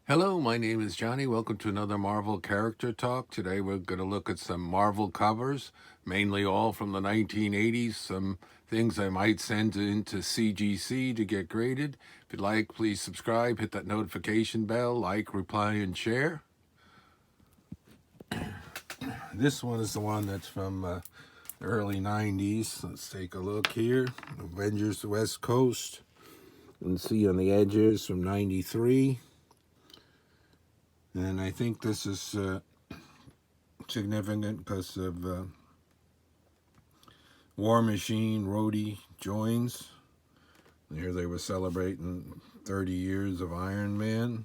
Hello, my name is Johnny. Welcome to another Marvel Character Talk. Today we're going to look at some Marvel covers, mainly all from the 1980s, some things I might send into CGC to get graded. If you'd like, please subscribe, hit that notification bell, like, reply, and share. This one is the one that's from the early 90s. Let's take a look here. Avengers West Coast. You can see on the edges from 93. And I think this is significant because of War Machine Rhodey joins. Here they were celebrating 30 years of Iron Man.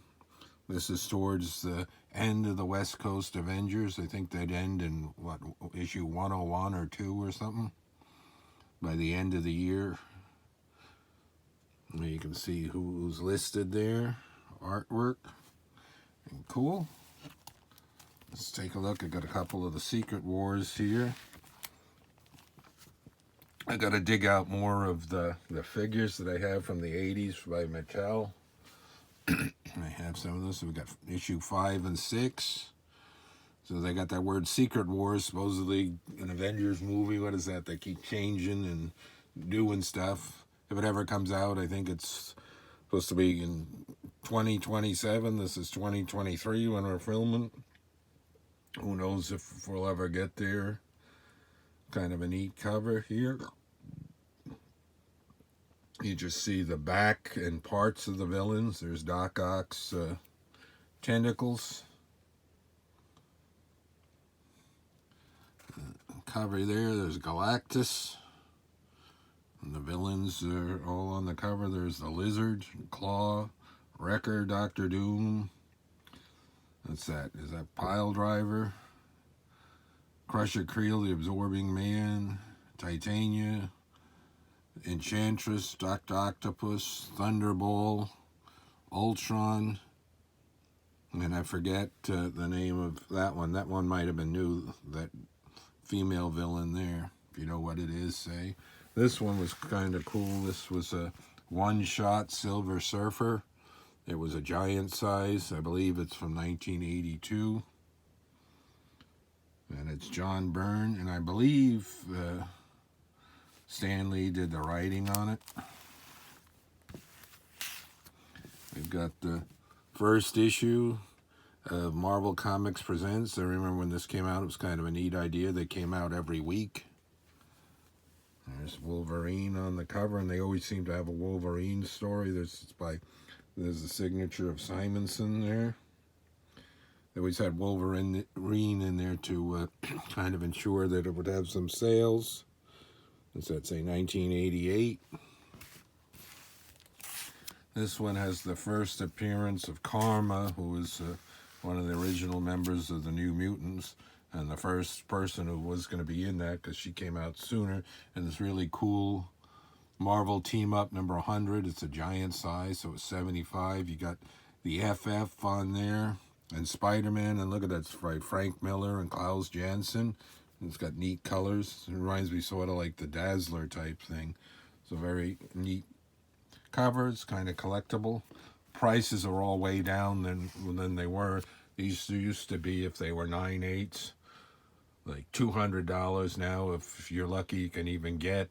This is towards the end of the West Coast Avengers. I think they'd end in, issue 101 or 2 or something by the end of the year. And you can see who's listed there, artwork. Cool. Let's take a look. I got a couple of the Secret Wars here. I got to dig out more of the figures that I have from the 80s by Mattel. I have some of this. We got issue 5 and 6. So they got that word Secret Wars, supposedly an Avengers movie. What is that? They keep changing and doing stuff. If it ever comes out, I think it's supposed to be in 2027. This is 2023 when we're filming. Who knows if we'll ever get there. Kind of a neat cover here. You just see the back and parts of the villains. There's Doc Ock's tentacles. Cover there's Galactus. And the villains are all on the cover. There's the Lizard, Claw, Wrecker, Doctor Doom. What's that? Is that Pile Driver? Crusher Creel, the Absorbing Man, Titania, Enchantress, Dr. Octopus, Thunderball, Ultron, and I forget the name of that one. That one might have been new, that female villain there. If you know what it is, say. This one was kind of cool. This was a one-shot Silver Surfer. It was a giant size. I believe it's from 1982. And it's John Byrne. And I believe Stan Lee did the writing on it. We've got the first issue of Marvel Comics Presents. I remember when this came out, it was kind of a neat idea. They came out every week. There's Wolverine on the cover, and they always seem to have a Wolverine story. There's the signature of Simonson there. They always had Wolverine in there to kind of ensure that it would have some sales. Does that say 1988? This one has the first appearance of Karma, who was one of the original members of the New Mutants, and the first person who was going to be in that because she came out sooner. And this really cool Marvel Team Up number 100. It's a giant size, so it's 75. You got the FF on there and Spider-Man, and look at that, it's by Frank Miller and Klaus Janson. It's got neat colors. It reminds me sort of like the Dazzler type thing. So very neat covers, kind of collectible. Prices are all way down than they were. These used to be, if they were 9/8, like $200 now. If you're lucky, you can even get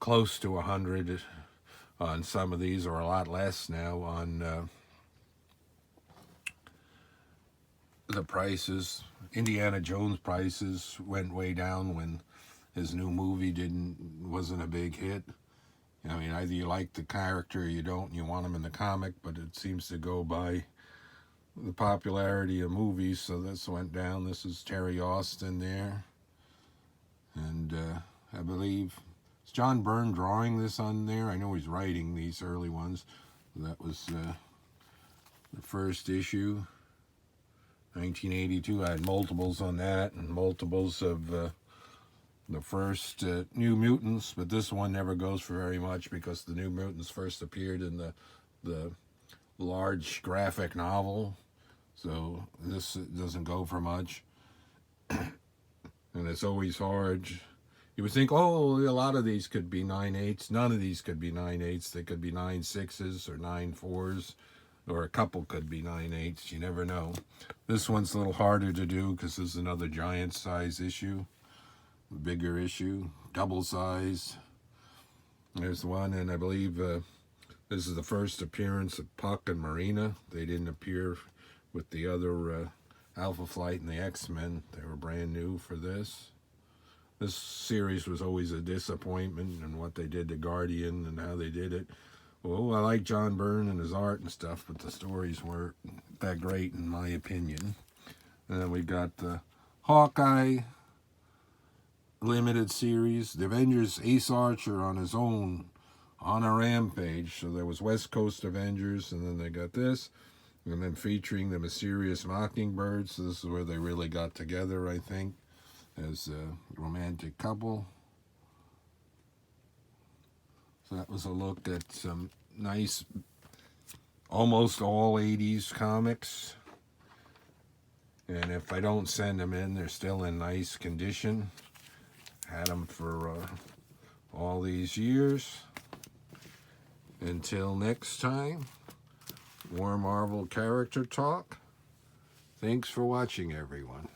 close to 100 on some of these, or a lot less now on the prices. Indiana Jones prices went way down when his new movie wasn't a big hit. I mean, either you like the character or you don't, and you want him in the comic, but it seems to go by the popularity of movies, so this went down. This is Terry Austin there. And I believe, is John Byrne drawing this on there? I know he's writing these early ones. That was the first issue, 1982. I had multiples on that, and multiples of the first New Mutants, but this one never goes for very much because the New Mutants first appeared in the large graphic novel. So this doesn't go for much. And it's always hard. You would think, oh, a lot of these could be 9/8. None of these could be 9/8. They could be 9/6s or 9/4s. or a couple could be 9/8. You never know. This one's a little harder to do because this is another giant size issue, bigger issue, double size. There's one, and I believe this is the first appearance of Puck and Marina. They didn't appear with the other Alpha Flight and the X-Men. They were brand new for this. This series was always a disappointment, and what they did to Guardian and how they did it. Well, I like John Byrne and his art and stuff, but the stories weren't that great in my opinion. And then we got the Hawkeye limited series, the Avengers, Ace Archer on his own on a rampage. So there was West Coast Avengers, and then they got this, and then featuring the Mysterious Mockingbird. So this is where they really got together, I think, as a romantic couple. So that was a look at some nice, almost all 80s comics. And if I don't send them in, they're still in nice condition. Had them for all these years. Until next time, more Marvel character talk. Thanks for watching, everyone.